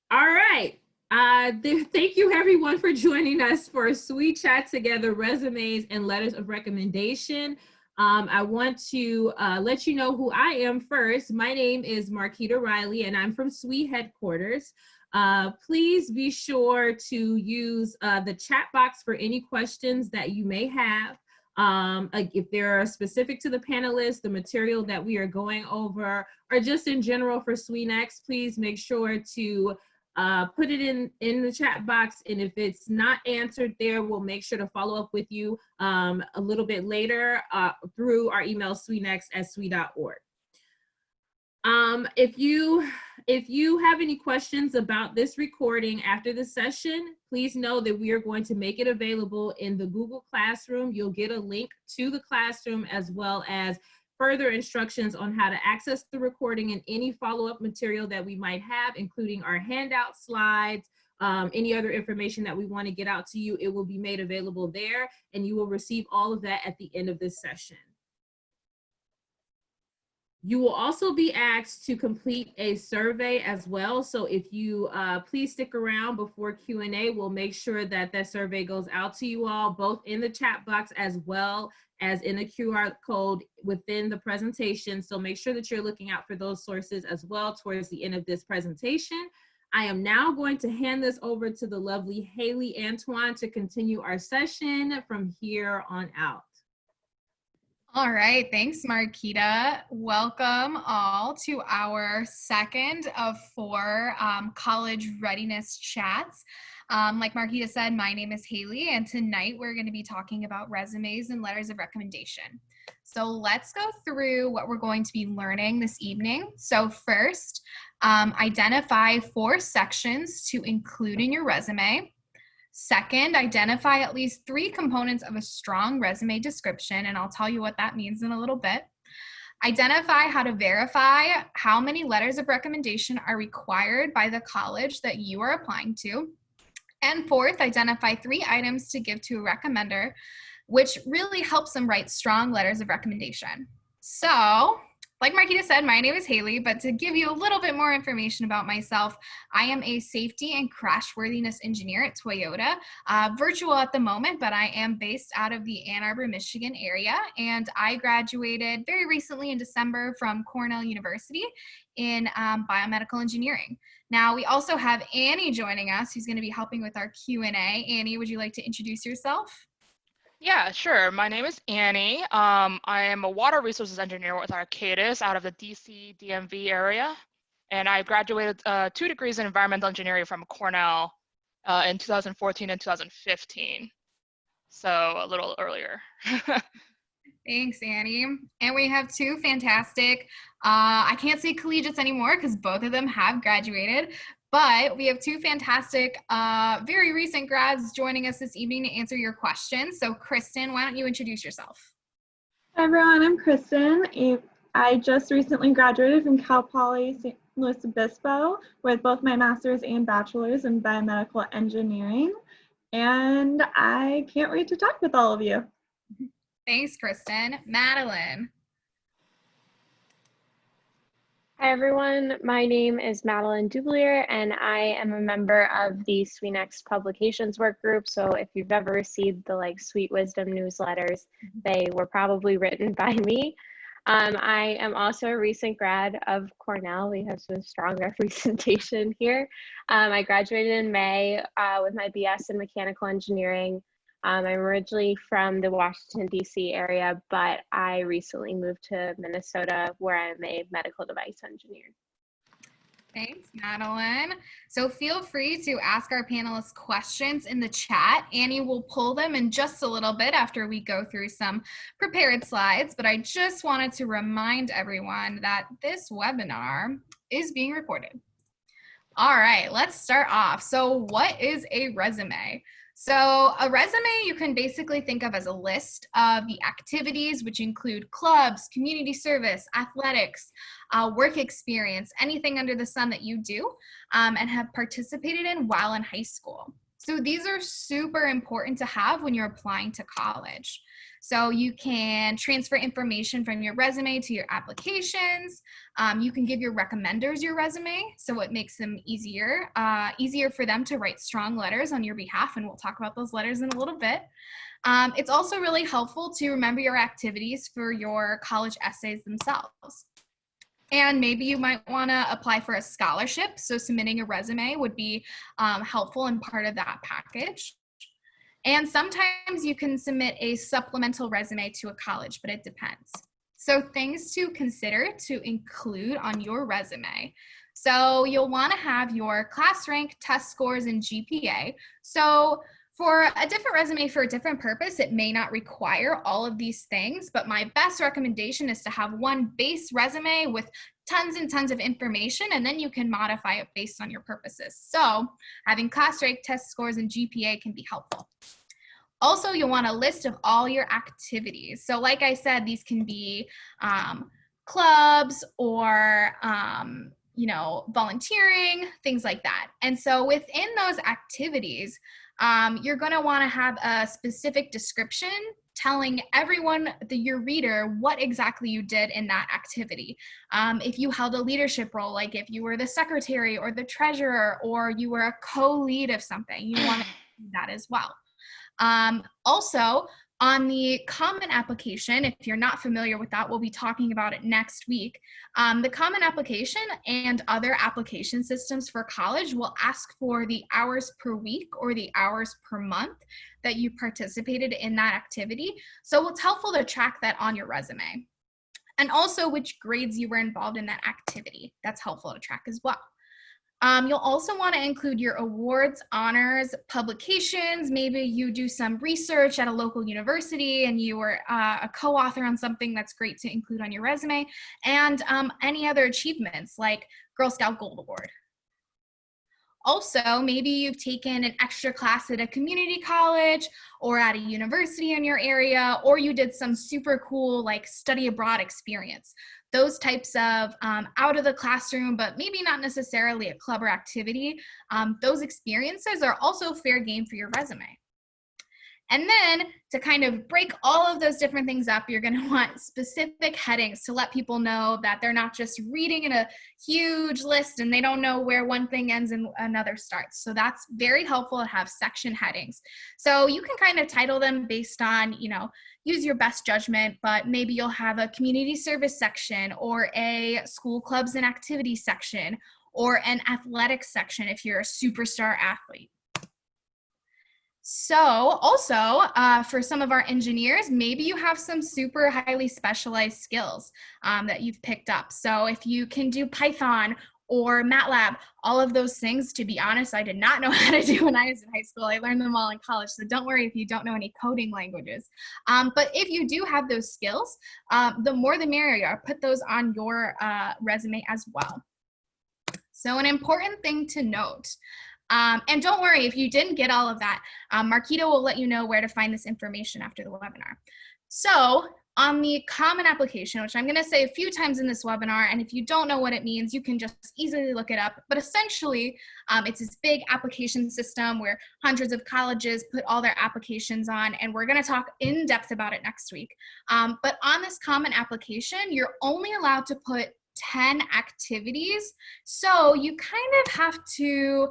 All right. Thank you everyone for joining us for Sweet Chat Together, Resumes and Letters of Recommendation. I want to let you know who I am first. My name is Marquita Riley and I'm from Sweet Headquarters. Please be sure to use the chat box for any questions that you may have. If they're specific to the panelists, the material that we are going over, or just in general for SWENext, please make sure to put it in the chat box, and if it's not answered there, we'll make sure to follow up with you a little bit later through our email swenext@swe.org. If you have any questions about this recording after the session, please know that we are going to make it available in the Google Classroom. You'll get a link to the classroom as well as further instructions on how to access the recording and any follow-up material that we might have, including our handout slides, any other information that we want to get out to you. It will be made available there, and you will receive all of that at the end of this session. You will also be asked to complete a survey as well. So if you please stick around before Q&A, we'll make sure that that survey goes out to you all, both in the chat box as well as in the QR code within the presentation. So make sure that you're looking out for those sources as well towards the end of this presentation. I am now going to hand this over to the lovely Haley Antoine to continue our session from here on out. All right, thanks, Marquita. Welcome all to our second of 4 college readiness chats. Like Marquita said, my name is Haley, and tonight we're going to be talking about resumes and letters of recommendation. So let's go through what we're going to be learning this evening. So first, identify 4 sections to include in your resume. Second, identify at least 3 components of a strong resume description, and I'll tell you what that means in a little bit. Identify how to verify how many letters of recommendation are required by the college that you are applying to. And fourth, identify 3 items to give to a recommender, which really helps them write strong letters of recommendation. So, like Marquita said, my name is Haley, but to give you a little bit more information about myself, I am a safety and crashworthiness engineer at Toyota, virtual at the moment, but I am based out of the Ann Arbor, Michigan area, and I graduated very recently in December from Cornell University in biomedical engineering. Now, we also have Annie joining us, who's going to be helping with our Q&A. Annie, would you like to introduce yourself? Yeah, sure. My name is Annie. I am a water resources engineer with Arcadis out of the DC DMV area. And I graduated 2 degrees in environmental engineering from Cornell in 2014 and 2015. So a little earlier. Thanks, Annie. And we have 2 fantastic, I can't say collegiates anymore because both of them have graduated, but we have 2 fantastic, very recent grads joining us this evening to answer your questions. So Kristen, why don't you introduce yourself? Hi everyone, I'm Kristen. I just recently graduated from Cal Poly St. Louis Obispo with both my master's and bachelor's in biomedical engineering. And I can't wait to talk with all of you. Thanks, Kristen. Madeline. Hi everyone, my name is Madeline Dublier and I am a member of the SWENext Publications work group. So if you've ever received the Sweet Wisdom newsletters, they were probably written by me. I am also a recent grad of Cornell. We have some strong representation here. I graduated in May with my BS in mechanical engineering. I'm originally from the Washington, D.C. area, but I recently moved to Minnesota where I'm a medical device engineer. Thanks, Madeline. So feel free to ask our panelists questions in the chat. Annie will pull them in just a little bit after we go through some prepared slides, but I just wanted to remind everyone that this webinar is being recorded. All right, let's start off. So what is a resume? So a resume you can basically think of as a list of the activities, which include clubs, community service, athletics, work experience, anything under the sun that you do and have participated in while in high school. So these are super important to have when you're applying to college. So you can transfer information from your resume to your applications. You can give your recommenders your resume, so it makes them easier for them to write strong letters on your behalf, and we'll talk about those letters in a little bit. It's also really helpful to remember your activities for your college essays themselves. And maybe you might want to apply for a scholarship, so submitting a resume would be helpful and part of that package. And sometimes you can submit a supplemental resume to a college, but it depends. So things to consider to include on your resume. So you'll want to have your class rank, test scores, and GPA. So for a different resume for a different purpose, it may not require all of these things, but my best recommendation is to have one base resume with tons and tons of information, and then you can modify it based on your purposes. So having class rank, test scores, and GPA can be helpful. Also, you'll want a list of all your activities. So like I said, these can be clubs or volunteering, things like that. And so within those activities, you're going to want to have a specific description telling everyone, your reader, what exactly you did in that activity. If you held a leadership role, like if you were the secretary or the treasurer, or you were a co-lead of something, you want to do that as well. Also, on the Common Application, if you're not familiar with that, we'll be talking about it next week. The Common Application and other application systems for college will ask for the hours per week or the hours per month that you participated in that activity. So it's helpful to track that on your resume. And also which grades you were involved in that activity. That's helpful to track as well. You'll also want to include your awards, honors, publications. Maybe you do some research at a local university and you were a co-author on something. That's great to include on your resume. And any other achievements like Girl Scout Gold Award. Also, maybe you've taken an extra class at a community college or at a university in your area, or you did some super cool like study abroad experience. Those types of out of the classroom, but maybe not necessarily a club or activity, those experiences are also fair game for your resume. And then to kind of break all of those different things up, you're going to want specific headings to let people know that they're not just reading in a huge list and they don't know where one thing ends and another starts. So that's very helpful to have section headings. So you can kind of title them based on, use your best judgment, but maybe you'll have a community service section or a school clubs and activities section or an athletics section if you're a superstar athlete. So also for some of our engineers, maybe you have some super highly specialized skills that you've picked up. So if you can do Python or MATLAB, all of those things, to be honest, I did not know how to do when I was in high school. I learned them all in college, so don't worry if you don't know any coding languages. But if you do have those skills, the more the merrier. Put those on your resume as well. So an important thing to note, and don't worry if you didn't get all of that, Marquita will let you know where to find this information after the webinar. So on the Common Application, which I'm going to say a few times in this webinar, and if you don't know what it means, you can just easily look it up. But essentially, it's this big application system where hundreds of colleges put all their applications on, and we're going to talk in depth about it next week. But on this Common Application, you're only allowed to put 10 activities. So you kind of have to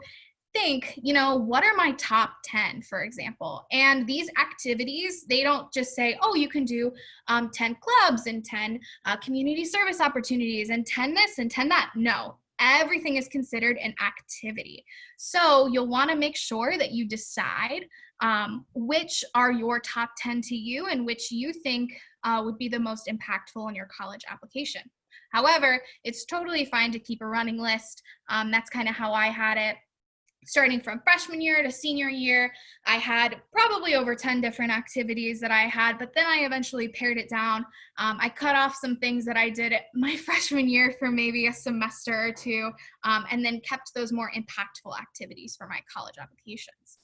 think, what are my top 10, for example? And these activities, they don't just say, oh, you can do 10 clubs and 10 community service opportunities and 10 this and 10 that. No, everything is considered an activity. So you'll want to make sure that you decide which are your top 10 to you and which you think would be the most impactful in your college application. However, it's totally fine to keep a running list. That's kind of how I had it. Starting from freshman year to senior year, I had probably over 10 different activities that I had, but then I eventually pared it down. I cut off some things that I did at my freshman year for maybe a semester or two, and then kept those more impactful activities for my college applications.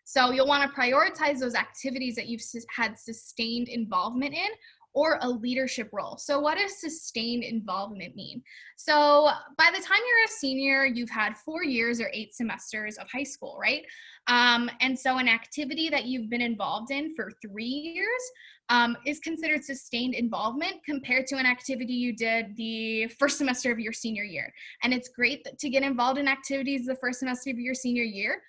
So you'll want to prioritize those activities that you've had sustained involvement in, or a leadership role. So what does sustained involvement mean? So by the time you're a senior, you've had 4 years or 8 semesters of high school, right? And so an activity that you've been involved in for 3 years is considered sustained involvement compared to an activity you did the first semester of your senior year. And it's great to get involved in activities the first semester of your senior year.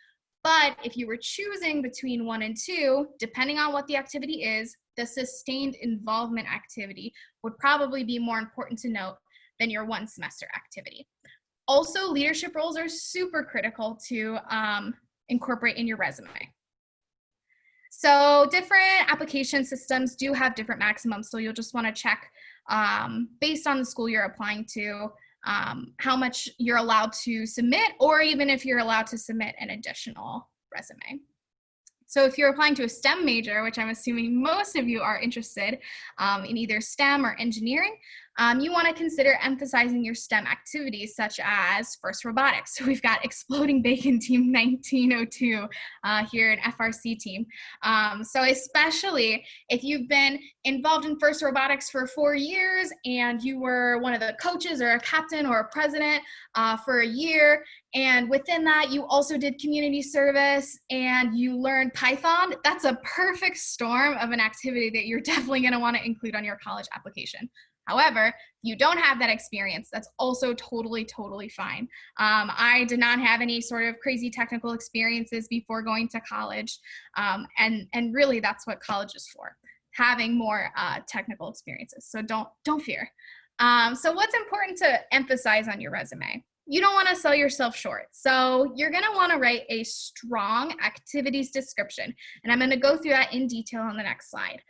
But if you were choosing between 1 and 2, depending on what the activity is, the sustained involvement activity would probably be more important to note than your 1 semester activity. Also, leadership roles are super critical to incorporate in your resume. So different application systems do have different maximums, so you'll just want to check based on the school you're applying to how much you're allowed to submit, or even if you're allowed to submit an additional resume. So if you're applying to a STEM major, which I'm assuming most of you are interested in either STEM or engineering, you want to consider emphasizing your STEM activities such as FIRST Robotics. So we've got Exploding Bacon Team 1902 here in FRC team. So especially if you've been involved in FIRST Robotics for 4 years and you were one of the coaches or a captain or a president for a year, and within that you also did community service and you learned Python, that's a perfect storm of an activity that you're definitely going to want to include on your college application. However, if you don't have that experience, that's also totally fine. I did not have any sort of crazy technical experiences before going to college, and really that's what college is for, having more technical experiences. So don't fear. So what's important to emphasize on your resume? You don't want to sell yourself short. So you're going to want to write a strong activities description. And I'm going to go through that in detail on the next slide.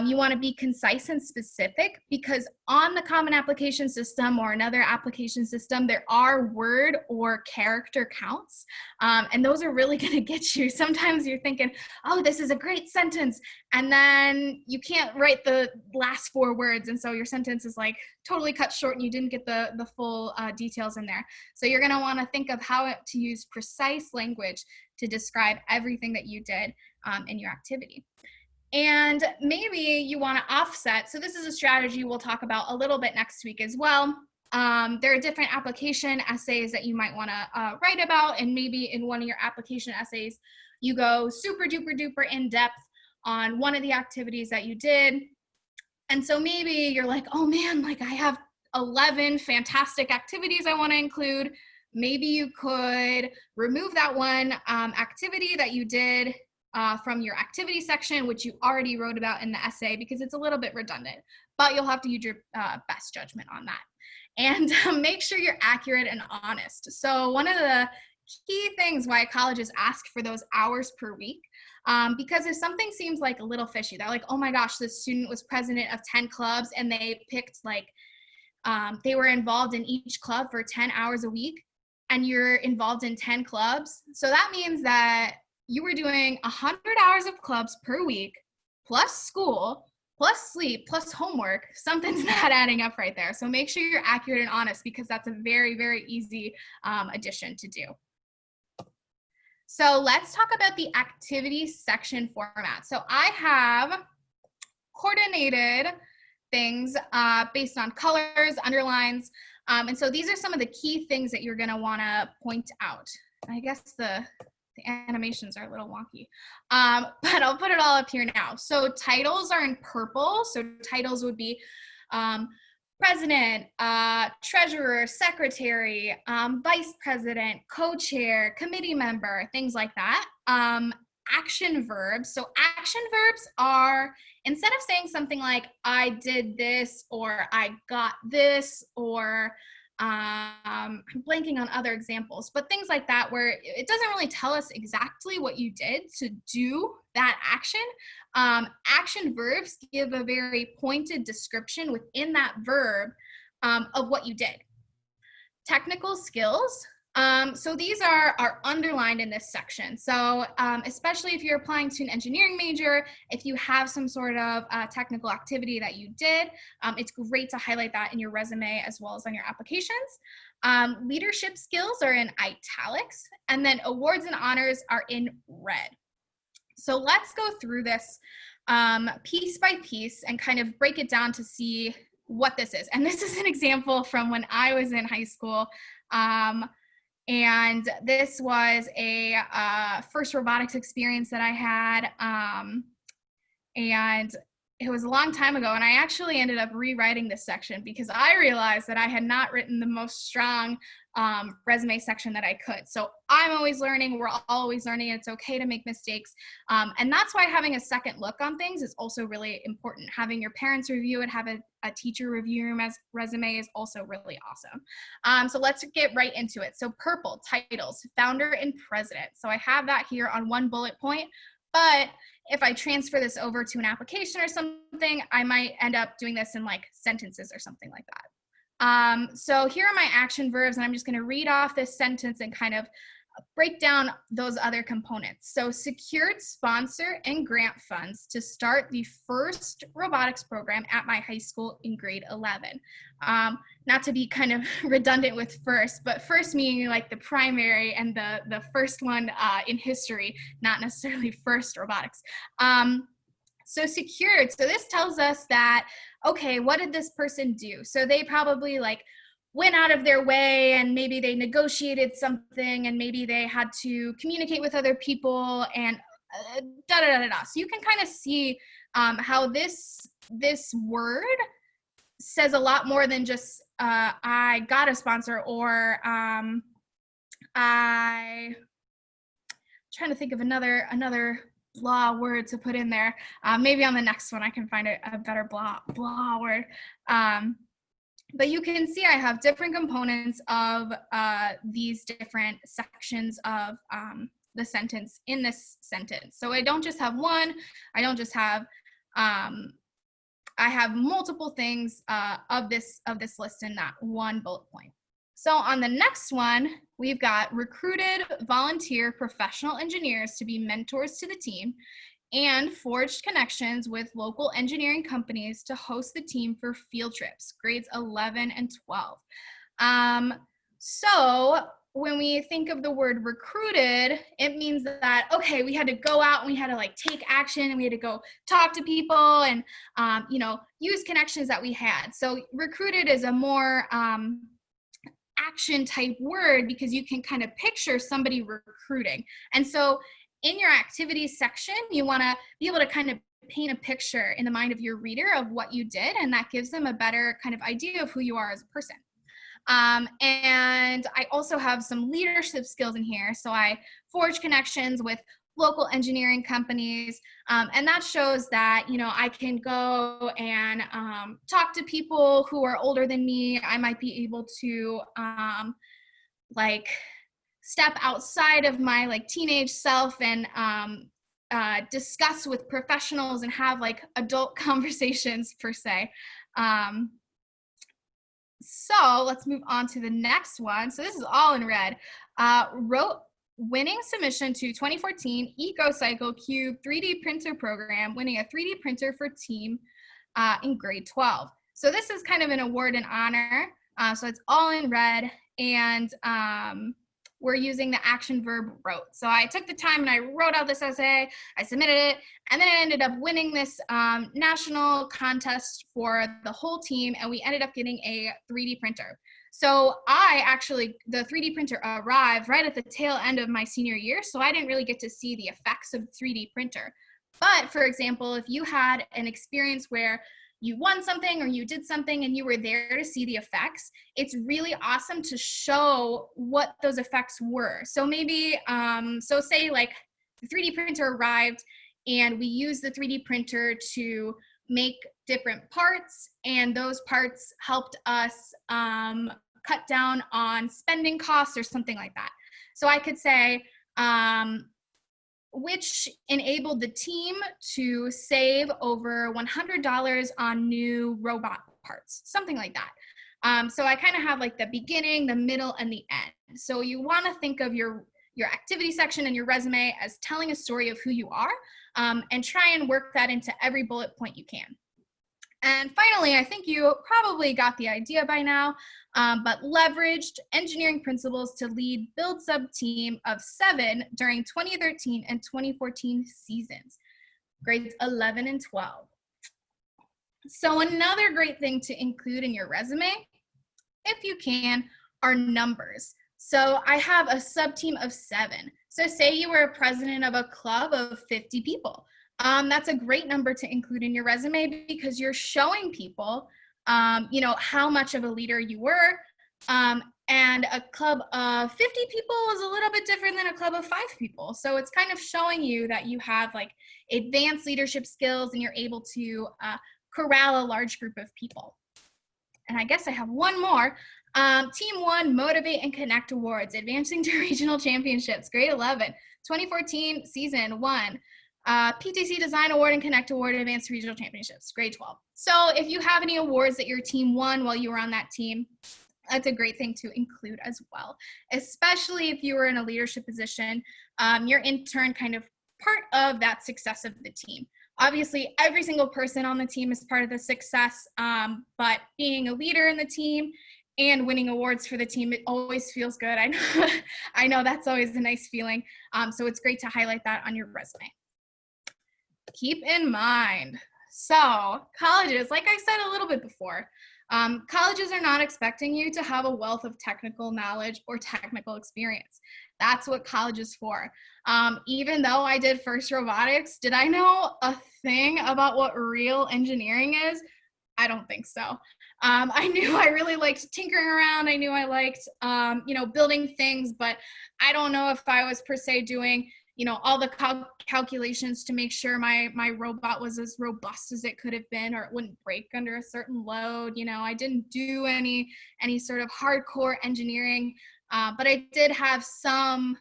You want to be concise and specific, because on the Common Application System or another application system, there are word or character counts. And those are really going to get you. Sometimes you're thinking, oh, this is a great sentence. And then you can't write the last 4 words. And so your sentence is like totally cut short and you didn't get the full details in there. So you're going to want to think of how to use precise language to describe everything that you did in your activity. And maybe you want to offset. So this is a strategy we'll talk about a little bit next week as well. There are different application essays that you might want to write about. And maybe in one of your application essays, you go super duper in depth on one of the activities that you did. And so maybe you're like, oh man, like I have 11 fantastic activities I want to include. Maybe you could remove that one activity that you did from your activity section, which you already wrote about in the essay, because it's a little bit redundant, but you'll have to use your best judgment on that. And make sure you're accurate and honest. So one of the key things why colleges ask for those hours per week, because if something seems like a little fishy, they're like, oh my gosh, this student was president of 10 clubs and they picked like, they were involved in each club for 10 hours a week, and you're involved in 10 clubs. So that means that you were doing 100 hours of clubs per week, plus school, plus sleep, plus homework. Something's not adding up right there. So make sure you're accurate and honest, because that's a very easy addition to do. So let's talk about the activity section format. So I have coordinated things based on colors, underlines. And so these are some of the key things that you're gonna wanna point out. I guess the animations are a little wonky, but I'll put it all up here now. So titles are in purple. So titles would be president, treasurer, secretary, vice president, co-chair, committee member, things like that. Action verbs. So action verbs are, instead of saying something like I did this or I got this, or I'm blanking on other examples, but things like that where it doesn't really tell us exactly what you did to do that action. Action verbs give a very pointed description within that verb of what you did. Technical skills. So these are underlined in this section. So especially if you're applying to an engineering major, if you have some sort of technical activity that you did, it's great to highlight that in your resume as well as on your applications. Leadership skills are in italics, and then awards and honors are in red. So let's go through this piece by piece and kind of break it down to see what this is. And this is an example from when I was in high school. And this was a first robotics experience that I had. And it was a long time ago, and I actually ended up rewriting this section because I realized that I had not written the most strong resume section that I could. So I'm always learning, we're always learning, it's okay to make mistakes. And that's why having a second look on things is also really important. Having your parents review it, have a teacher review your resume is also really awesome. So let's get right into it. So purple, titles, founder and president. So I have that here on one bullet point, but if I transfer this over to an application or something, I might end up doing this in like sentences or something like that. So here are my action verbs, and I'm just going to read off this sentence and kind of break down those other components. So secured sponsor and grant funds to start the first robotics program at my high school in grade 11. Not to be kind of redundant with first, but first meaning like the primary and the first one in history, not necessarily first robotics. So secured, so this tells us that, okay, what did this person do? So they probably like went out of their way, and maybe they negotiated something, and maybe they had to communicate with other people, and So you can kind of see how this word says a lot more than just I got a sponsor, or I'm trying to think of another blah word to put in there. Maybe on the next one I can find a better blah word. But you can see I have different components of these different sections of the sentence in this sentence. So I don't just have one, I don't just have, I have multiple things of this list in that one bullet point. So on the next one, we've got recruited volunteer professional engineers to be mentors to the team, and forged connections with local engineering companies to host the team for field trips, grades 11 and 12. So when we think of the word recruited, it means that, okay, we had to go out and we had to like take action, and we had to go talk to people and, use connections that we had. So recruited is a more action type word because you can kind of picture somebody recruiting. And so in your activities section, you want to be able to kind of paint a picture in the mind of your reader of what you did, and that gives them a better kind of idea of who you are as a person. And I also have some leadership skills in here. So I forge connections with local engineering companies, and that shows that, I can go and talk to people who are older than me. I might be able to step outside of my like teenage self and discuss with professionals and have like adult conversations per se. So let's move on to the next one. So this is all in red. Wrote winning submission to 2014 EcoCycle Cube 3D printer program, winning a 3D printer for team in grade 12. So this is kind of an award and honor. So it's all in red, and we're using the action verb wrote. So I took the time and I wrote out this essay, I submitted it, and then I ended up winning this national contest for the whole team, and we ended up getting a 3D printer. So the 3D printer arrived right at the tail end of my senior year, so I didn't really get to see the effects of the 3D printer. But for example, if you had an experience where you won something or you did something and you were there to see the effects, it's really awesome to show what those effects were. So maybe, say like the 3D printer arrived and we used the 3D printer to make different parts, and those parts helped us cut down on spending costs or something like that. So I could say, which enabled the team to save over $100 on new robot parts, something like that. So I kind of have like the beginning, the middle, and the end. So you want to think of your activity section and your resume as telling a story of who you are, and try and work that into every bullet point you can. And finally, I think you probably got the idea by now, but leveraged engineering principles to lead build sub team of 7 during 2013 and 2014 seasons. grades 11 and 12. So another great thing to include in your resume, if you can, are numbers. So I have a sub-team of 7. So say you were a president of a club of 50 people. That's a great number to include in your resume because you're showing people, how much of a leader you were. And a club of 50 people is a little bit different than a club of 5 people. So it's kind of showing you that you have like advanced leadership skills and you're able to corral a large group of people. And I guess I have one more. Team 1, Motivate and Connect Awards, advancing to regional championships, grade 11, 2014 season 1. PTC Design Award and Connect Award, advanced to regional championships, grade 12. So if you have any awards that your team won while you were on that team, that's a great thing to include as well, especially if you were in a leadership position. You're in turn kind of part of that success of the team. Obviously, every single person on the team is part of the success, but being a leader in the team and winning awards for the team, it always feels good. I know that's always a nice feeling. So it's great to highlight that on your resume. Keep in mind, so colleges, like I said a little bit before, colleges are not expecting you to have a wealth of technical knowledge or technical experience. That's what college is for. Even though I did first robotics, did I know a thing about what real engineering is? I don't think so. I knew I really liked tinkering around. I knew I liked, building things, but I don't know if I was per se doing, all the calculations to make sure my robot was as robust as it could have been, or it wouldn't break under a certain load. I didn't do any sort of hardcore engineering, but I did have some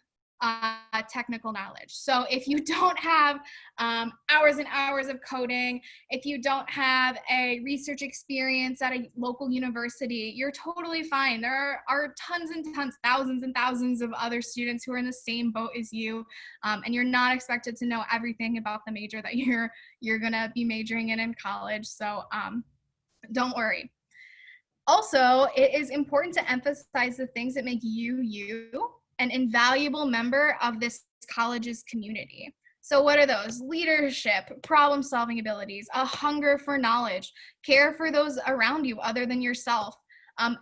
technical knowledge. So if you don't have hours and hours of coding, if you don't have a research experience at a local university, you're totally fine. There are tons and tons, thousands and thousands of other students who are in the same boat as you, and you're not expected to know everything about the major that you're gonna be majoring in college. So don't worry. Also, it is important to emphasize the things that make you, an invaluable member of this college's community. So what are those? Leadership, problem-solving abilities, a hunger for knowledge, care for those around you other than yourself,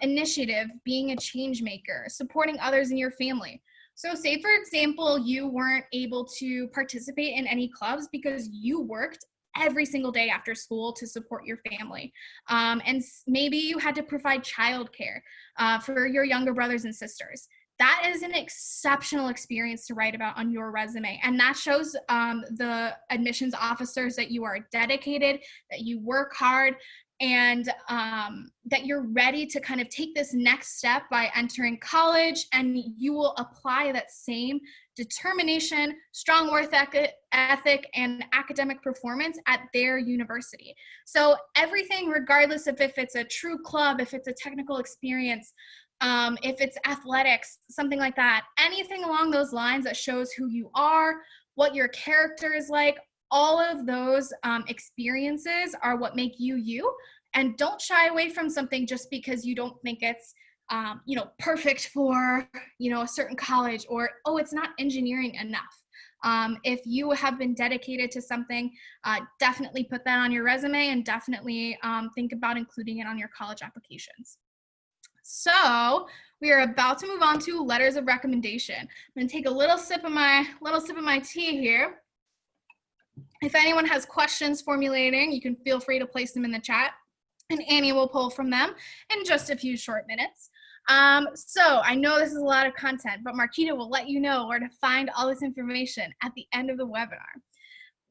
initiative, being a change maker, supporting others in your family. So say, for example, you weren't able to participate in any clubs because you worked every single day after school to support your family. And maybe you had to provide childcare for your younger brothers and sisters. That is an exceptional experience to write about on your resume. And that shows the admissions officers that you are dedicated, that you work hard, and that you're ready to kind of take this next step by entering college, and you will apply that same determination, strong work ethic, and academic performance at their university. So everything, regardless of if it's a true club, if it's a technical experience, if it's athletics, something like that, anything along those lines that shows who you are, what your character is like, all of those experiences are what make you you. And don't shy away from something just because you don't think it's perfect for a certain college, or it's not engineering enough. If you have been dedicated to something, definitely put that on your resume, and definitely think about including it on your college applications. So we are about to move on to letters of recommendation. I'm going to take a little sip of my tea here. If anyone has questions formulating, you can feel free to place them in the chat, and Annie will pull from them in just a few short minutes. So I know this is a lot of content, but Marquita will let you know where to find all this information at the end of the webinar.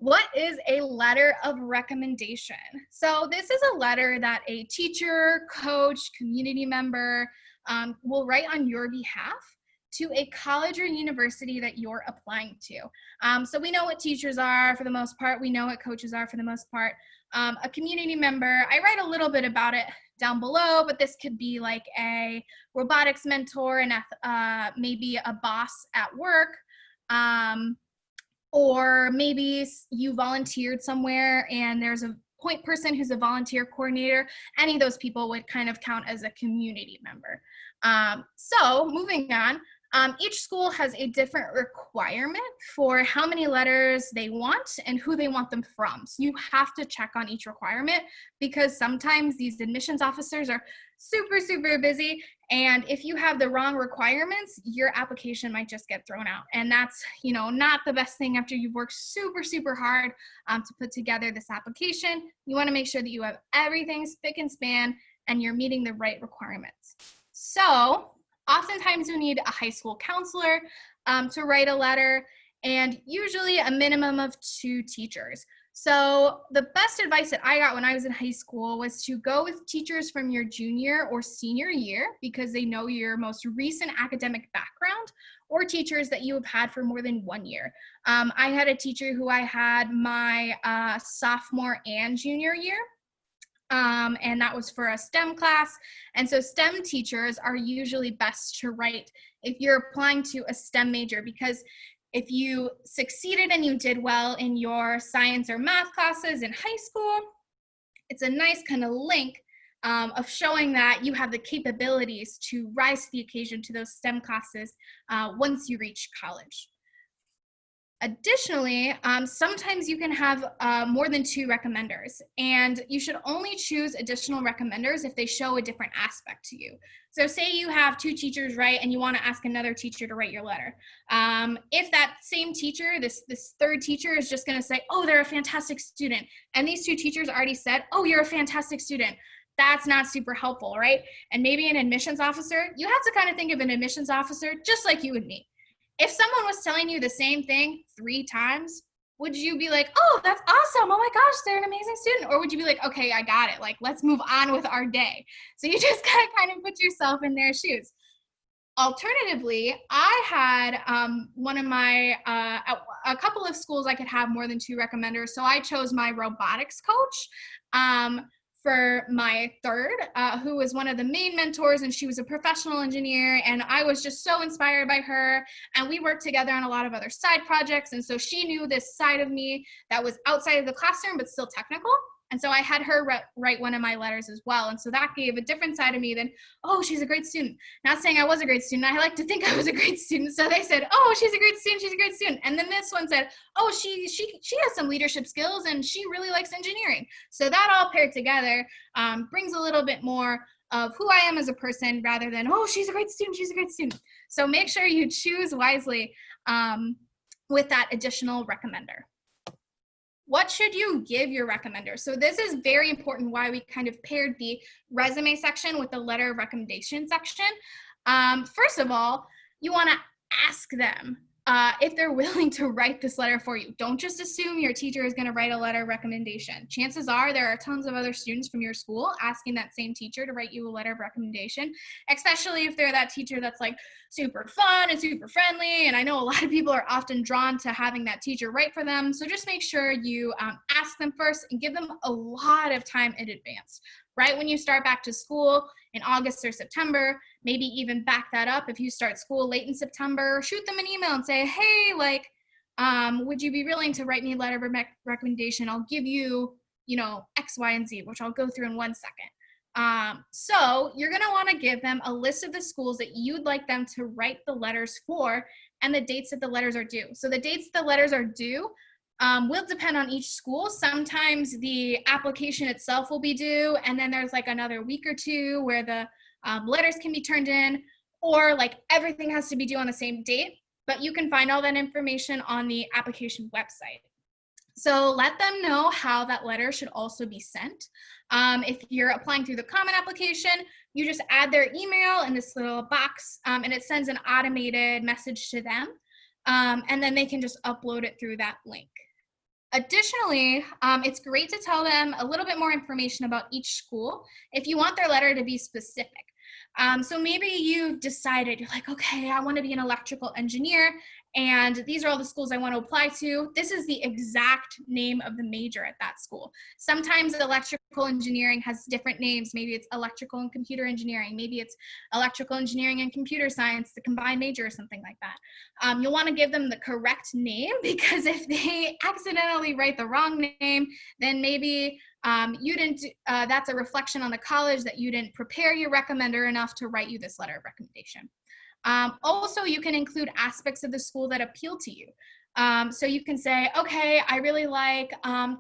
What is a letter of recommendation? So this is a letter that a teacher, coach, community member will write on your behalf to a college or university that you're applying to. So we know what teachers are for the most part. We know what coaches are for the most part. A community member, I write a little bit about it down below, but this could be like a robotics mentor and maybe a boss at work. Or maybe you volunteered somewhere and there's a point person who's a volunteer coordinator. Any of those people would kind of count as a community member. So moving on, Each school has a different requirement for how many letters they want and who they want them from. So you have to check on each requirement, because sometimes these admissions officers are super, super busy. And if you have the wrong requirements, your application might just get thrown out. And that's, not the best thing after you've worked super, super hard to put together this application. You want to make sure that you have everything spick and span and you're meeting the right requirements. So oftentimes you need a high school counselor to write a letter, and usually a minimum of 2 teachers. So the best advice that I got when I was in high school was to go with teachers from your junior or senior year, because they know your most recent academic background, or teachers that you have had for more than 1 year. I had a teacher who I had my sophomore and junior year. And that was for a STEM class. And so STEM teachers are usually best to write if you're applying to a STEM major, because if you succeeded and you did well in your science or math classes in high school, it's a nice kind of link of showing that you have the capabilities to rise to the occasion to those STEM classes once you reach college. Additionally, sometimes you can have more than 2 recommenders, and you should only choose additional recommenders if they show a different aspect to you. So say you have 2 teachers write and you want to ask another teacher to write your letter. If that same teacher, this third teacher, is just going to say, oh, they're a fantastic student, and these 2 teachers already said, oh, you're a fantastic student, that's not super helpful, right? And maybe an admissions officer, you have to kind of think of an admissions officer just like you and me. If someone was telling you the same thing 3 times, would you be like, oh, that's awesome, oh my gosh, they're an amazing student? Or would you be like, okay, I got it, like, let's move on with our day? So you just gotta kind of put yourself in their shoes. Alternatively, I had one of my, a couple of schools I could have more than 2 recommenders, so I chose my robotics coach for my third, who was one of the main mentors, and she was a professional engineer, and I was just so inspired by her, and we worked together on a lot of other side projects, and so she knew this side of me that was outside of the classroom but still technical. And so I had her write one of my letters as well. And so that gave a different side of me than, oh, she's a great student. Not saying I was a great student. I like to think I was a great student. So they said, oh, she's a great student. She's a great student. And then this one said, oh, she has some leadership skills and she really likes engineering. So that all paired together brings a little bit more of who I am as a person rather than, oh, she's a great student. She's a great student. So make sure you choose wisely with that additional recommender. What should you give your recommender? So this is very important, why we kind of paired the resume section with the letter of recommendation section. First of all, you want to ask them if they're willing to write this letter for you. Don't just assume your teacher is going to write a letter of recommendation. Chances are there are tons of other students from your school asking that same teacher to write you a letter of recommendation, especially if they're that teacher that's like super fun and super friendly. And I know a lot of people are often drawn to having that teacher write for them. So just make sure you ask them first and give them a lot of time in advance. Right when you start back to school in August or September, maybe even back that up if you start school late in September, shoot them an email and say, hey, like, would you be willing to write me a letter of recommendation? I'll give you, X, Y, and Z, which I'll go through in 1 second. So you're gonna wanna give them a list of the schools that you'd like them to write the letters for and the dates that the letters are due. So the dates the letters are due will depend on each school. Sometimes the application itself will be due, and then there's like another week or 2 where the letters can be turned in, or like everything has to be due on the same date, but you can find all that information on the application website. So let them know how that letter should also be sent. If you're applying through the Common application, you just add their email in this little box, and it sends an automated message to them, and then they can just upload it through that link. Additionally, it's great to tell them a little bit more information about each school if you want their letter to be specific. So maybe you've decided, you're like, okay, I want to be an electrical engineer, and these are all the schools I want to apply to. This is the exact name of the major at that school. Sometimes electrical engineering has different names. Maybe it's electrical and computer engineering. Maybe it's electrical engineering and computer science, the combined major or something like that. You'll want to give them the correct name, because if they accidentally write the wrong name, then maybe you didn't, that's a reflection on the college that you didn't prepare your recommender enough to write you this letter of recommendation. Also, you can include aspects of the school that appeal to you. So you can say, okay, I really like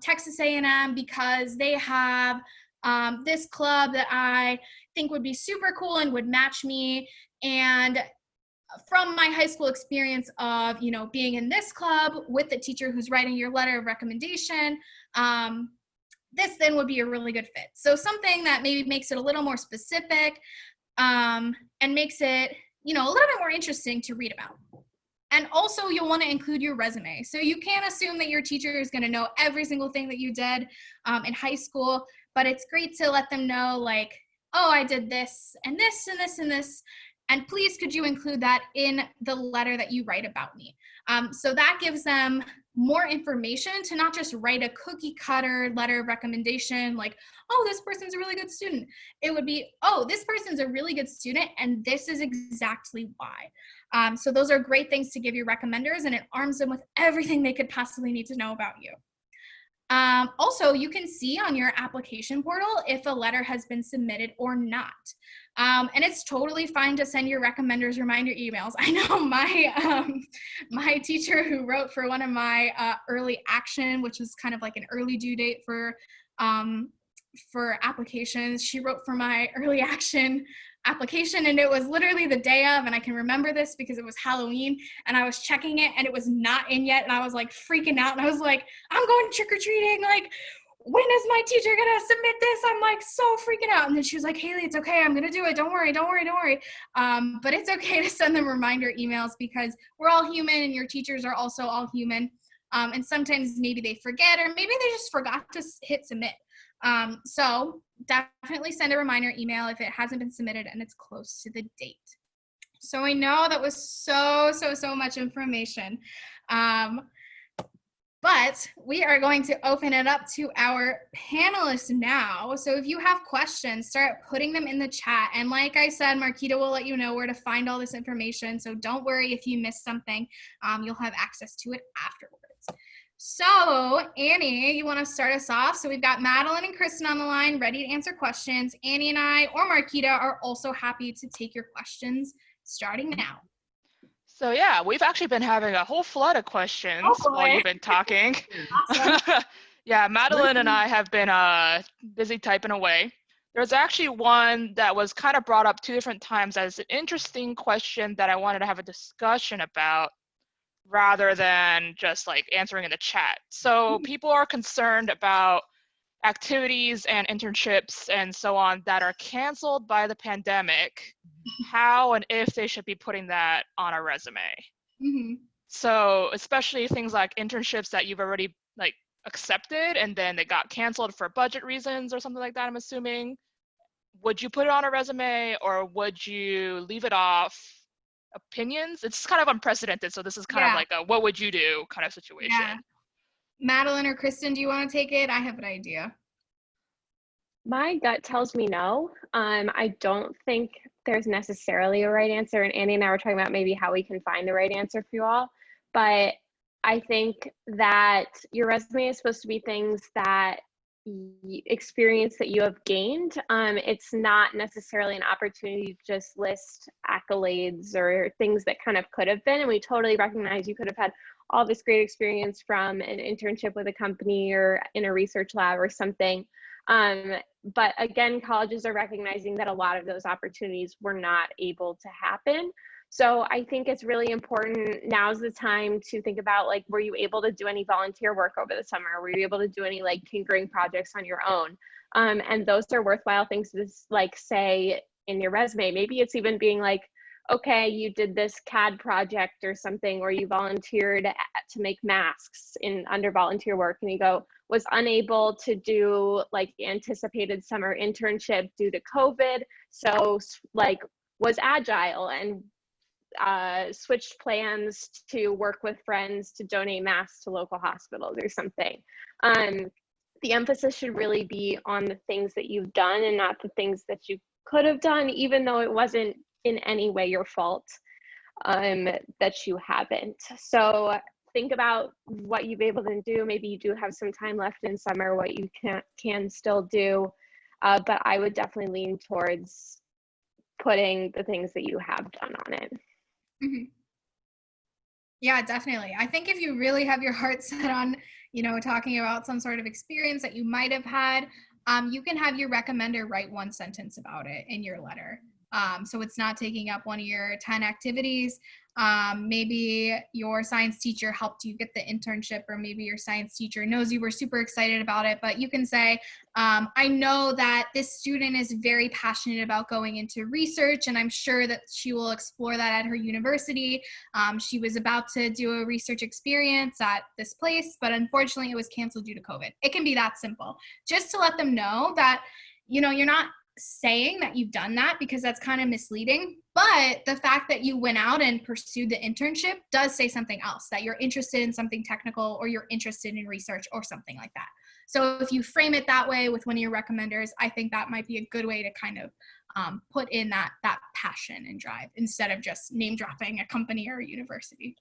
Texas A&M because they have this club that I think would be super cool and would match me. And from my high school experience of, you know, being in this club with the teacher who's writing your letter of recommendation, this then would be a really good fit. So something that maybe makes it a little more specific and makes it, you know, a little bit more interesting to read about. And also you'll want to include your resume. So you can't assume that your teacher is going to know every single thing that you did in high school, but it's great to let them know, like, oh, I did this and this and this and this. And please, could you include that in the letter that you write about me? So that gives them more information to not just write a cookie cutter letter of recommendation, like, oh, this person's a really good student. It would be, oh, this person's a really good student, and this is exactly why. So those are great things to give your recommenders, and it arms them with everything they could possibly need to know about you. Also, you can see on your application portal if a letter has been submitted or not. And it's totally fine to send your recommenders reminder emails. I know my teacher who wrote for one of my early action, which was kind of like an early due date for applications, she wrote for my early action application, and it was literally the day of, and I can remember this because it was Halloween, and I was checking it and it was not in yet, and I was like freaking out, and I was like, I'm going trick-or-treating, like, when is my teacher gonna submit this? I'm like so freaking out. And then she was like, Haley, it's okay, I'm gonna do it, don't worry. But it's okay to send them reminder emails because we're all human, and your teachers are also all human, and sometimes maybe they forget, or maybe they just forgot to hit submit. So definitely send a reminder email if it hasn't been submitted and it's close to the date. So I know that was so much information. But we are going to open it up to our panelists now. So if you have questions, start putting them in the chat. And like I said, Marquita will let you know where to find all this information. So don't worry if you miss something, you'll have access to it afterwards. So Annie, you want to start us off? So we've got Madeline and Kristen on the line, ready to answer questions. Annie and I, or Marquita, are also happy to take your questions starting now. So yeah, we've actually been having a whole flood of questions while you've been talking. Awesome. Yeah, Madeline and I have been busy typing away. There's actually one that was kind of brought up 2 different times as an interesting question that I wanted to have a discussion about rather than just like answering in the chat. So people are concerned about activities and internships and so on that are canceled by the pandemic, how and if they should be putting that on a resume. Mm-hmm. So especially things like internships that you've already like accepted and then they got canceled for budget reasons or something like that, I'm assuming. Would you put it on a resume or would you leave it off? Opinions? It's kind of unprecedented, so this is kind of like a what would you do kind of situation. Yeah. Madeline or Kristen, do you want to take it? I have an idea. My gut tells me no. I don't think there's necessarily a right answer, and Annie and I were talking about maybe how we can find the right answer for you all, but I think that your resume is supposed to be things that experience that you have gained. It's not necessarily an opportunity to just list accolades or things that kind of could have been, and we totally recognize you could have had all this great experience from an internship with a company or in a research lab or something. But again, colleges are recognizing that a lot of those opportunities were not able to happen. So I think it's really important. Now's the time to think about, like, were you able to do any volunteer work over the summer? Were you able to do any like tinkering projects on your own? And those are worthwhile things to like say in your resume. Maybe it's even being like, okay, you did this CAD project or something, or you volunteered to make masks under volunteer work, and you go, was unable to do like the anticipated summer internship due to COVID. So like was agile and switched plans to work with friends to donate masks to local hospitals or something. The emphasis should really be on the things that you've done and not the things that you could have done, even though it wasn't in any way your fault that you haven't. So think about what you've been able to do. Maybe you do have some time left in summer, what you can still do, but I would definitely lean towards putting the things that you have done on it. Mm-hmm. Yeah, definitely. I think if you really have your heart set on, talking about some sort of experience that you might have had, you can have your recommender write one sentence about it in your letter. So it's not taking up one of your 10 activities. Maybe your science teacher helped you get the internship, or maybe your science teacher knows you were super excited about it, but you can say, I know that this student is very passionate about going into research, and I'm sure that she will explore that at her university. She was about to do a research experience at this place, but unfortunately it was canceled due to COVID. It can be that simple. Just to let them know that, you're not saying that you've done that, because that's kind of misleading. But the fact that you went out and pursued the internship does say something else, that you're interested in something technical, or you're interested in research or something like that. So if you frame it that way with one of your recommenders, I think that might be a good way to kind of put in that passion and drive, instead of just name dropping a company or a university.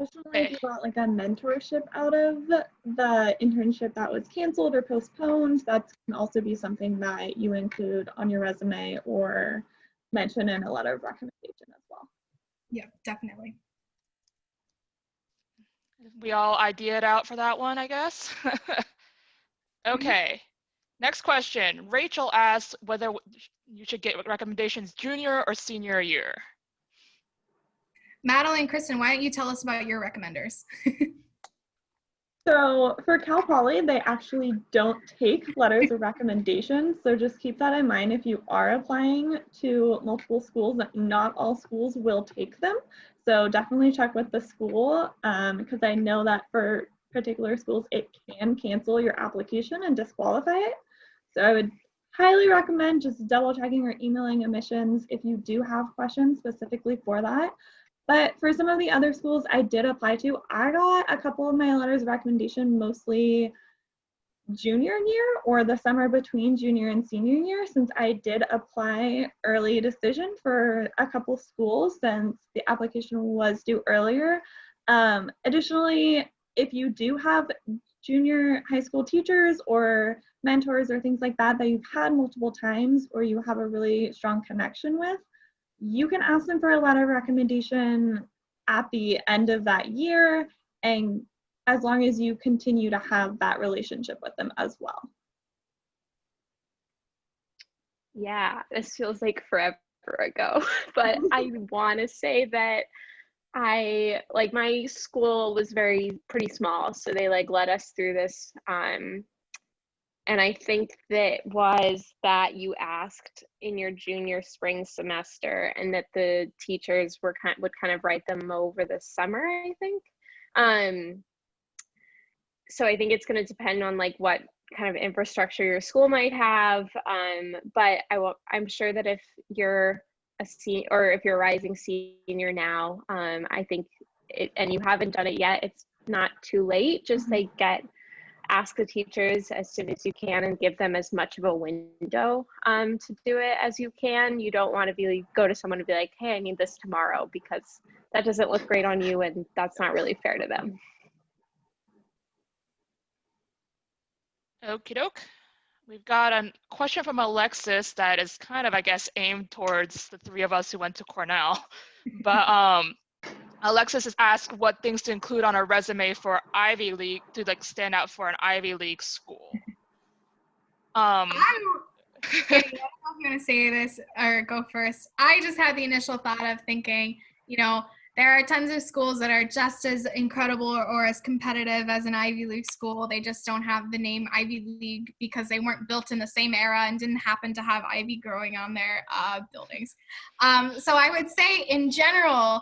Especially if you got like a mentorship out of the internship that was canceled or postponed, that can also be something that you include on your resume or mention in a letter of recommendation as well. Yeah, definitely. We all ideaed out for that one, I guess. Okay. Next question. Rachel asks whether you should get recommendations junior or senior year. Madeline, Kristen, why don't you tell us about your recommenders? So for Cal Poly, they actually don't take letters of recommendation. So just keep that in mind if you are applying to multiple schools, that not all schools will take them. So definitely check with the school, because I know that for particular schools, it can cancel your application and disqualify it. So I would highly recommend just double checking or emailing admissions if you do have questions specifically for that. But for some of the other schools I did apply to, I got a couple of my letters of recommendation mostly junior year or the summer between junior and senior year, since I did apply early decision for a couple schools since the application was due earlier. Additionally, if you do have junior high school teachers or mentors or things like that that you've had multiple times, or you have a really strong connection with, you can ask them for a letter of recommendation at the end of that year, and as long as you continue to have that relationship with them as well. Yeah, this feels like forever ago, but I want to say that my school was pretty small, so they led us through this, and I think that you asked in your junior spring semester, and that the teachers would kind of write them over the summer, I think. So I think it's going to depend on what kind of infrastructure your school might have. But I'm sure that if you're a senior, or if you're a rising senior now, I think and you haven't done it yet, it's not too late. Just ask the teachers as soon as you can, and give them as much of a window to do it as you can. You don't want to go to someone and be like, hey, I need this tomorrow, because that doesn't look great on you, and that's not really fair to them. Okie doke. We've got a question from Alexis that is kind of, I guess, aimed towards the three of us who went to Cornell. But Alexis has asked what things to include on a resume for Ivy League to stand out for an Ivy League school. I don't know if I'm going to say this or go first. I just had the initial thought of thinking, there are tons of schools that are just as incredible or as competitive as an Ivy League school. They just don't have the name Ivy League because they weren't built in the same era and didn't happen to have ivy growing on their buildings. So I would say in general,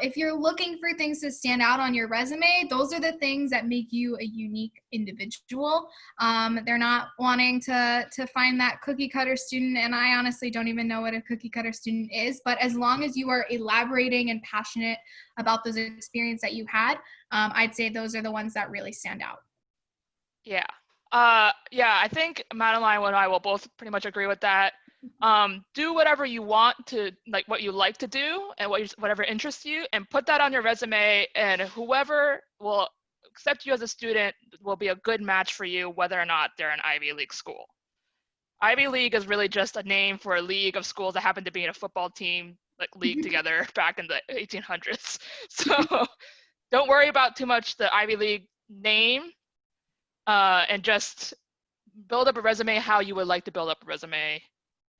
if you're looking for things to stand out on your resume, those are the things that make you a unique individual. They're not wanting to find that cookie cutter student, and I honestly don't even know what a cookie cutter student is, but as long as you are elaborating and passionate about those experiences that you had, I'd say those are the ones that really stand out. Yeah. I think Madeline and I will both pretty much agree with that. Do whatever you want to, what you like to do and whatever interests you, and put that on your resume, and whoever will accept you as a student will be a good match for you, whether or not they're an Ivy League school. Ivy League is really just a name for a league of schools that happen to be in a football team like league together back in the 1800s. So don't worry about too much the Ivy League name, and just build up a resume how you would like to build up a resume.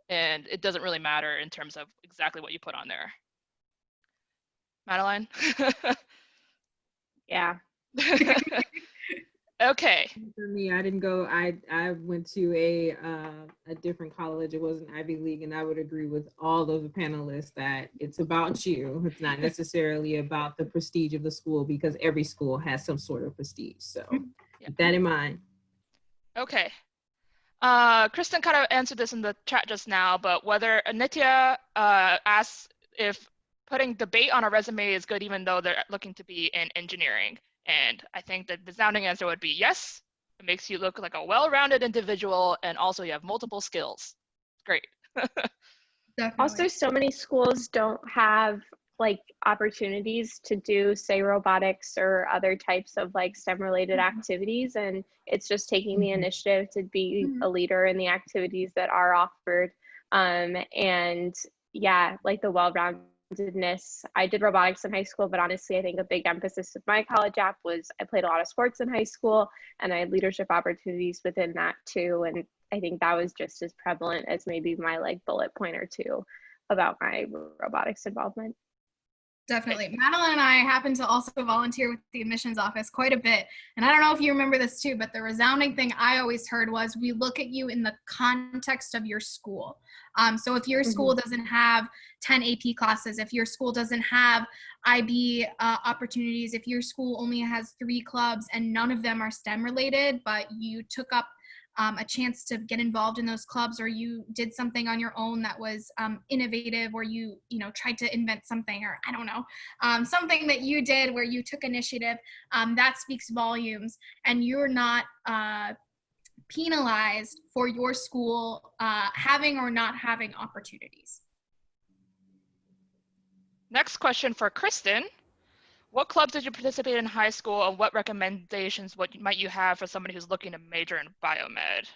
And it doesn't really matter in terms of exactly what you put on there. Madeline? Yeah. Okay. For me, I didn't go. I went to a different college. It wasn't Ivy League, and I would agree with all of the panelists that it's about you. It's not necessarily about the prestige of the school, because every school has some sort of prestige. So keep that in mind. Okay. Kristen kind of answered this in the chat just now, but whether Anitya asks if putting debate on a resume is good even though they're looking to be in engineering. And I think that the sounding answer would be yes. It makes you look like a well-rounded individual, and also you have multiple skills. Great. Definitely. Also, so many schools don't have like opportunities to do, say, robotics or other types of like STEM related activities. And it's just taking the initiative to be a leader in the activities that are offered. And yeah, like the well-roundedness. I did robotics in high school, but honestly, I think a big emphasis of my college app was I played a lot of sports in high school, and I had leadership opportunities within that too. And I think that was just as prevalent as maybe my like bullet point or two about my robotics involvement. Definitely. Madeline and I happen to also volunteer with the admissions office quite a bit. And I don't know if you remember this too, but the resounding thing I always heard was we look at you in the context of your school. So if your school doesn't have 10 AP classes, if your school doesn't have IB opportunities, if your school only has 3 clubs and none of them are STEM related, but you took up a chance to get involved in those clubs, or you did something on your own that was innovative, or you tried to invent something, or I don't know, something that you did where you took initiative, that speaks volumes, and you're not penalized for your school having or not having opportunities. Next question for Kristen. What clubs did you participate in high school, and what recommendations might you have for somebody who's looking to major in biomed?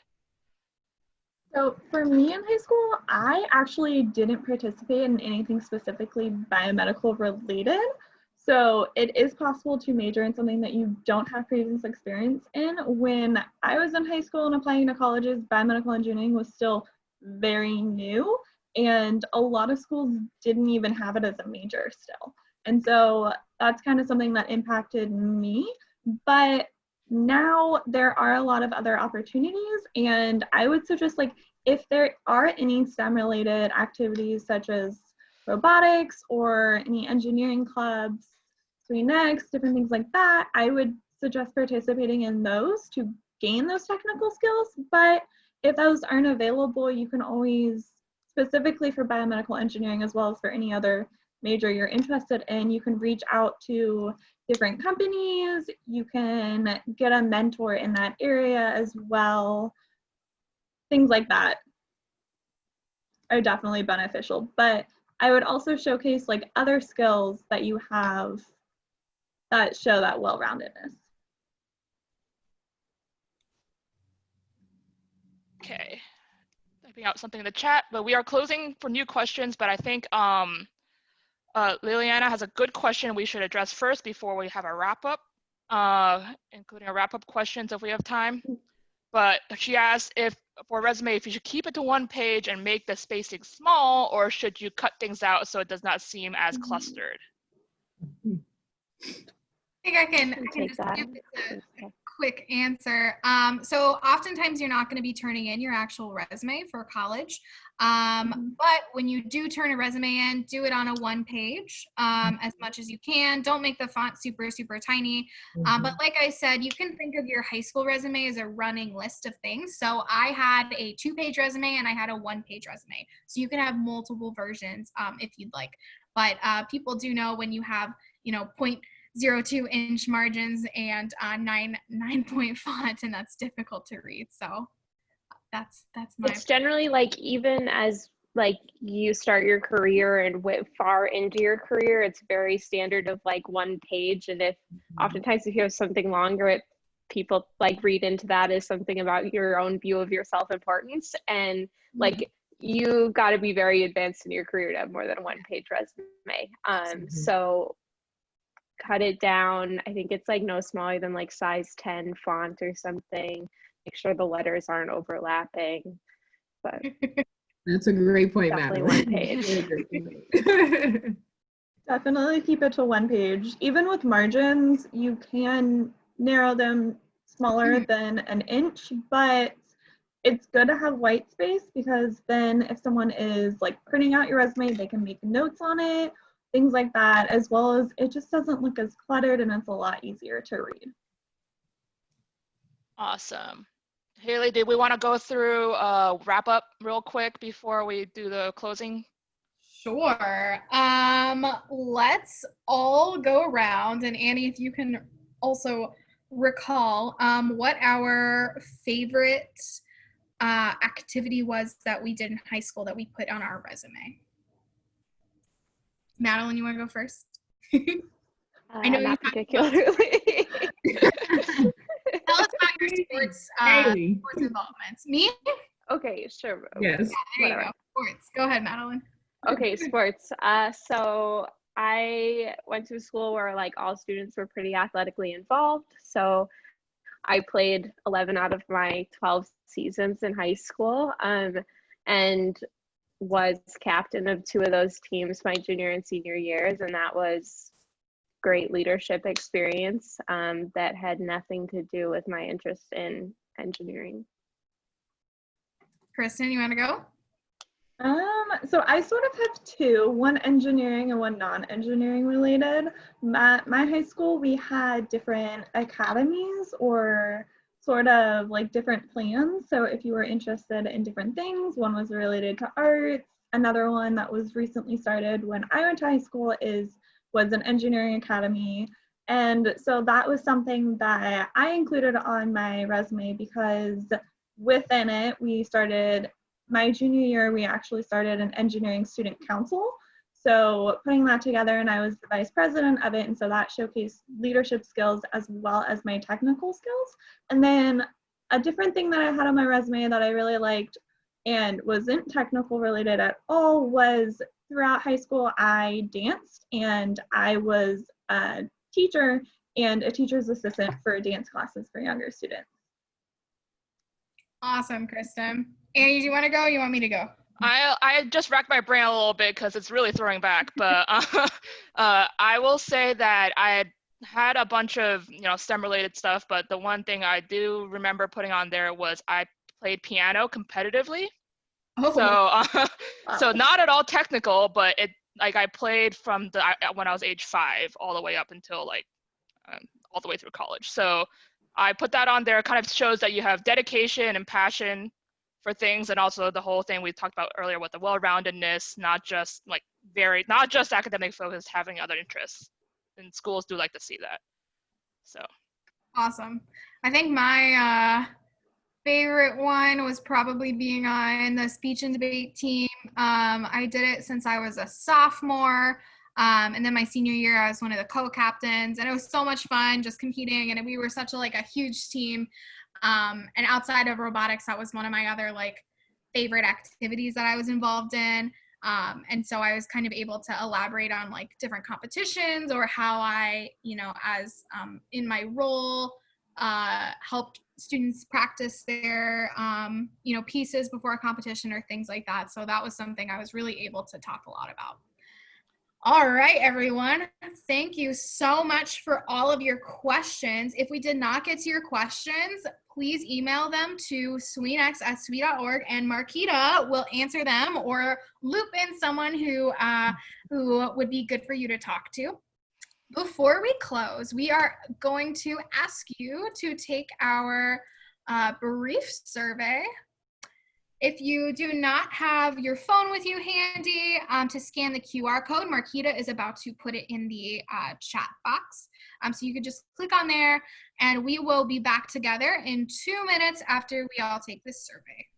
So for me in high school, I actually didn't participate in anything specifically biomedical related. So it is possible to major in something that you don't have previous experience in. When I was in high school and applying to colleges, biomedical engineering was still very new, and a lot of schools didn't even have it as a major still. And so that's kind of something that impacted me. But now there are a lot of other opportunities, and I would suggest, like, if there are any STEM related activities such as robotics or any engineering clubs, SWENext, different things like that, I would suggest participating in those to gain those technical skills. But if those aren't available, you can always, specifically for biomedical engineering as well as for any other major you're interested in, you can reach out to different companies, you can get a mentor in that area as well. Things like that are definitely beneficial, but I would also showcase like other skills that you have that show that well-roundedness. Okay, typing out something in the chat, but we are closing for new questions, but I think Liliana has a good question we should address first before we have a wrap-up, including a wrap-up questions if we have time. But she asked if, for a resume, if you should keep it to 1 page and make the spacing small, or should you cut things out so it does not seem as clustered? I think I can Take just that. give it a quick answer. So oftentimes you're not going to be turning in your actual resume for college. But when you do turn a resume in, do it on a 1 page as much as you can. Don't make the font super, super tiny. But like I said, you can think of your high school resume as a running list of things. So I had a 2-page resume and I had a 1-page resume. So you can have multiple versions if you'd like. But people do know when you have, 0.02-inch margins and 9-point font, and that's difficult to read. So that's my. It's generally like, even as like you start your career and far into your career, it's very standard of like 1 page. And if oftentimes if you have something longer, people like read into that as something about your own view of your self-importance. And like you got to be very advanced in your career to have more than a one-page resume. So cut it down. I think it's like no smaller than like size 10 font or something. Make sure the letters aren't overlapping. But that's a great point, definitely Madeline. one page. Definitely keep it to one page. Even with margins, you can narrow them smaller than an inch, but it's good to have white space because then if someone is like printing out your resume, they can make notes on it, things like that, as well as it just doesn't look as cluttered and it's a lot easier to read. Awesome. Haley, did we want to go through wrap up real quick before we do the closing? Sure. Let's all go around, and Annie, if you can also recall what our favorite activity was that we did in high school that we put on our resume. Madeline, you want to go first? I know not particularly. Tell us about your sports involvements. Me? Okay, sure. Yes. Yeah, there you go. Sports. Go ahead, Madeline. Okay, sports. So I went to a school where like all students were pretty athletically involved. So I played 11 out of my 12 seasons in high school, and was captain of 2 of those teams my junior and senior years, and that was great leadership experience that had nothing to do with my interest in engineering. Kristen, you want to go? So I sort of have 2, one engineering and one non-engineering related. My high school, we had different academies or sort of like different plans. So if you were interested in different things, one was related to arts. Another one that was recently started when I went to high school was an engineering academy. And so that was something that I included on my resume because within it, my junior year, we actually started an engineering student council. So putting that together, and I was the vice president of it. And so that showcased leadership skills as well as my technical skills. And then a different thing that I had on my resume that I really liked and wasn't technical related at all was throughout high school, I danced, and I was a teacher and a teacher's assistant for dance classes for younger students. Awesome, Kristen. Annie, do you want to go or you want me to go? I just racked my brain a little bit because it's really throwing back, but I will say that I had a bunch of STEM related stuff, but the one thing I do remember putting on there was I played piano competitively. Oh. So not at all technical, but I played from when I was age 5 all the way up until all the way through college. So I put that on there. It kind of shows that you have dedication and passion for things, and also the whole thing we talked about earlier with the well-roundedness, not just academic focus, having other interests. And schools do like to see that. So awesome. I think my favorite one was probably being on the speech and debate team. I did it since I was a sophomore. And then my senior year, I was one of the co-captains, and it was so much fun just competing. And we were such a huge team. And outside of robotics, that was one of my other favorite activities that I was involved in. And so I was kind of able to elaborate on different competitions or how I, as in my role, helped students practice their, pieces before a competition or things like that. So that was something I was really able to talk a lot about. All right, everyone. Thank you so much for all of your questions. If we did not get to your questions, please email them to SWENext@SWE.org, and Marquita will answer them or loop in someone who would be good for you to talk to. Before we close, we are going to ask you to take our brief survey. If you do not have your phone with you handy to scan the QR code, Marquita is about to put it in the chat box. So you could just click on there, and we will be back together in 2 minutes after we all take this survey.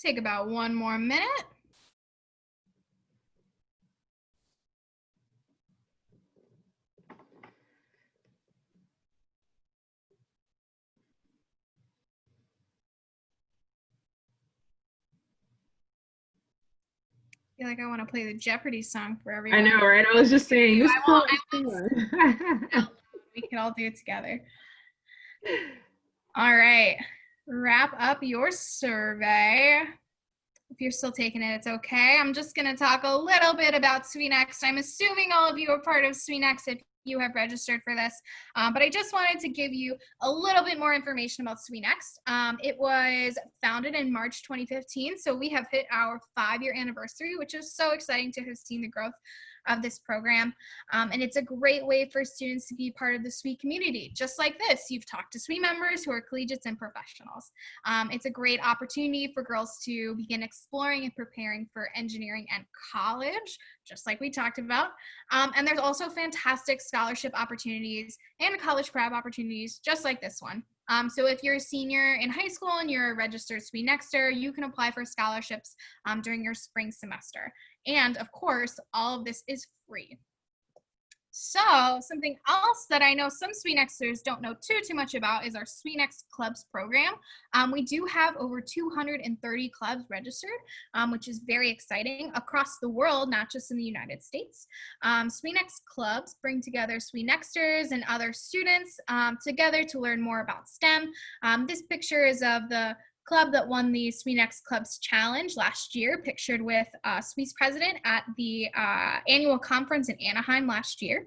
Take about 1 more minute. I feel like I want to play the Jeopardy song for everyone. I know, right? I was just saying, this I fun. we can all do it together. All right, wrap up your survey. If you're still taking it, it's okay. I'm just going to talk a little bit about SWENext. I'm assuming all of you are part of SWENext if you have registered for this, but I just wanted to give you a little bit more information about SWENext. It was founded in March 2015, so we have hit our 5-year anniversary, which is so exciting to have seen the growth of this program. And it's a great way for students to be part of the SWE community. Just like this, you've talked to SWE members who are collegiates and professionals. It's a great opportunity for girls to begin exploring and preparing for engineering and college, just like we talked about. And there's also fantastic scholarship opportunities and college prep opportunities, just like this one. So if you're a senior in high school and you're a registered SWENexter, you can apply for scholarships during your spring semester. And of course, all of this is free. So something else that I know some SWENexters don't know too much about is our SWENext Clubs program. We do have over 230 clubs registered, which is very exciting across the world, not just in the United States. SWENext Clubs bring together SWENexters and other students together to learn more about STEM. This picture is of the club that won the SWENext Clubs Challenge last year, pictured with SWE's president at the annual conference in Anaheim last year.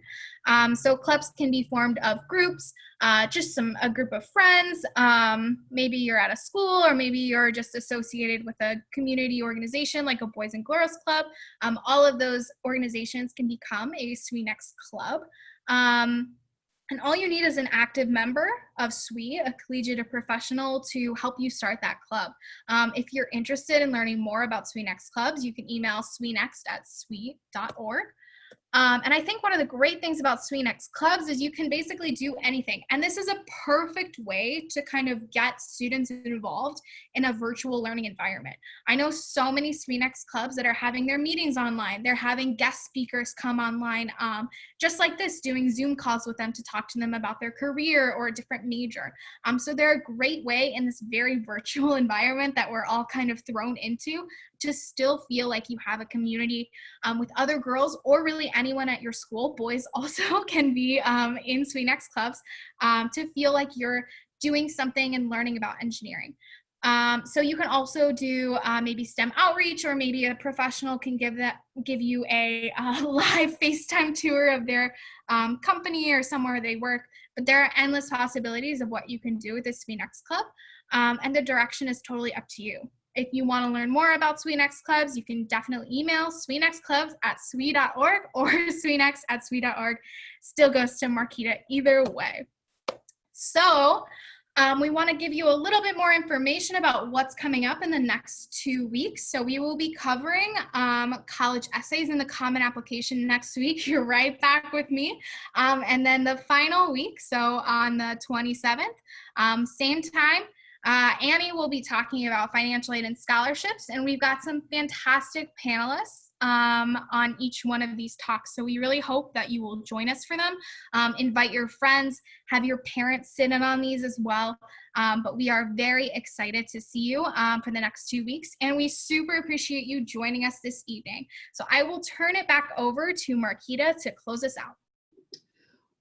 So clubs can be formed of groups, just a group of friends. Maybe you're at a school, or maybe you're just associated with a community organization like a Boys and Girls Club. All of those organizations can become a SWENext Club. And all you need is an active member of SWE, a collegiate or professional, to help you start that club. If you're interested in learning more about SWENext Clubs, you can email swenext@swe.org. And I think one of the great things about SWENext Clubs is you can basically do anything. And this is a perfect way to kind of get students involved in a virtual learning environment. I know so many SWENext Clubs that are having their meetings online. They're having guest speakers come online, just like this, doing Zoom calls with them to talk to them about their career or a different major. So they're a great way in this very virtual environment that we're all kind of thrown into to still feel like you have a community with other girls, or really anyone at your school. Boys also can be in SWENext Clubs to feel like you're doing something and learning about engineering. So you can also do maybe STEM outreach, or maybe a professional can give you a live FaceTime tour of their company or somewhere they work. But there are endless possibilities of what you can do with the SWENext Club, and the direction is totally up to you. If you want to learn more about SWENext Clubs, you can definitely email SWEnextClubs@swe.org or SWEnext@swe.org. Still goes to Marquita either way. So we want to give you a little bit more information about what's coming up in the next 2 weeks. So we will be covering college essays in the Common Application next week. You're right back with me. And then the final week, so on the 27th, same time, Annie will be talking about financial aid and scholarships, and we've got some fantastic panelists on each one of these talks. So we really hope that you will join us for them. Invite your friends, have your parents sit in on these as well. But we are very excited to see you for the next 2 weeks, and we super appreciate you joining us this evening. So I will turn it back over to Marquita to close us out.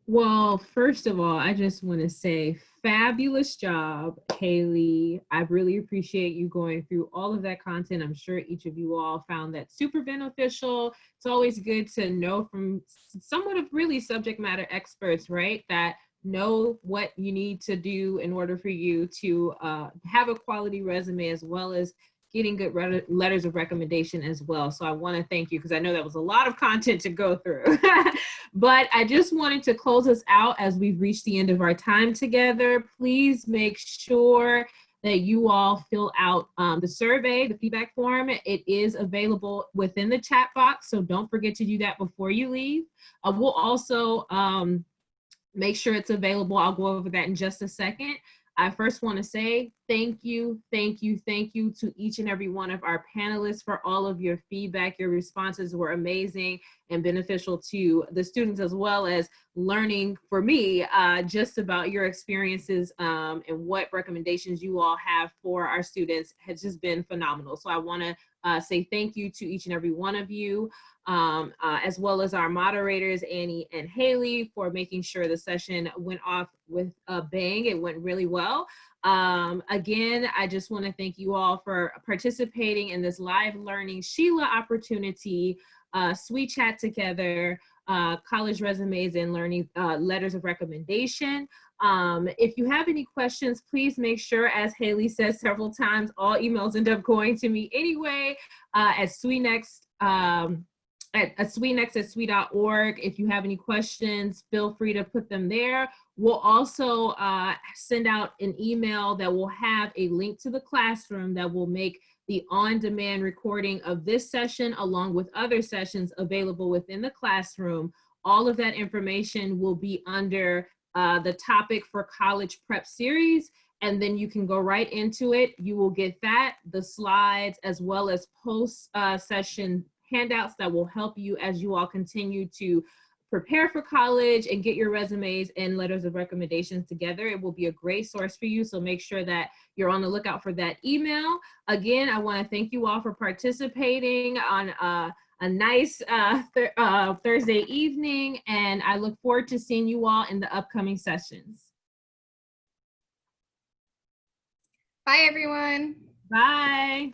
Well, first of all, I just want to say fabulous job, Haley. I really appreciate you going through all of that content. I'm sure each of you all found that super beneficial. It's always good to know from somewhat of really subject matter experts, right, that know what you need to do in order for you to have a quality resume, as well as getting good letters of recommendation as well. So I want to thank you, because I know that was a lot of content to go through. But I just wanted to close us out as we've reached the end of our time together. Please make sure that you all fill out the survey, the feedback form. It is available within the chat box, so don't forget to do that before you leave. We'll also make sure it's available. I'll go over that in just a second. I first want to say Thank you, thank you, thank you to each and every one of our panelists for all of your feedback. Your responses were amazing and beneficial to the students, as well as learning for me just about your experiences and what recommendations you all have for our students has just been phenomenal. So I want to say thank you to each and every one of you, as well as our moderators, Annie and Haley, for making sure the session went off with a bang. It went really well. Again, I just want to thank you all for participating in this live learning SHLA opportunity, Sweet Chat Together, college resumes and learning letters of recommendation. If you have any questions, please make sure, as Haley says several times, all emails end up going to me anyway, at SWENext, at SWENext@SWE.org. If you have any questions, feel free to put them there. We'll also send out an email that will have a link to the classroom that will make the on-demand recording of this session along with other sessions available within the classroom. All of that information will be under the topic for college prep series, and then you can go right into it. You will get that, the slides, as well as post-session handouts that will help you as you all continue to prepare for college and get your resumes and letters of recommendations together. It will be a great source for you, so make sure that you're on the lookout for that email. Again, I want to thank you all for participating on a nice Thursday evening, and I look forward to seeing you all in the upcoming sessions. Bye, everyone. Bye.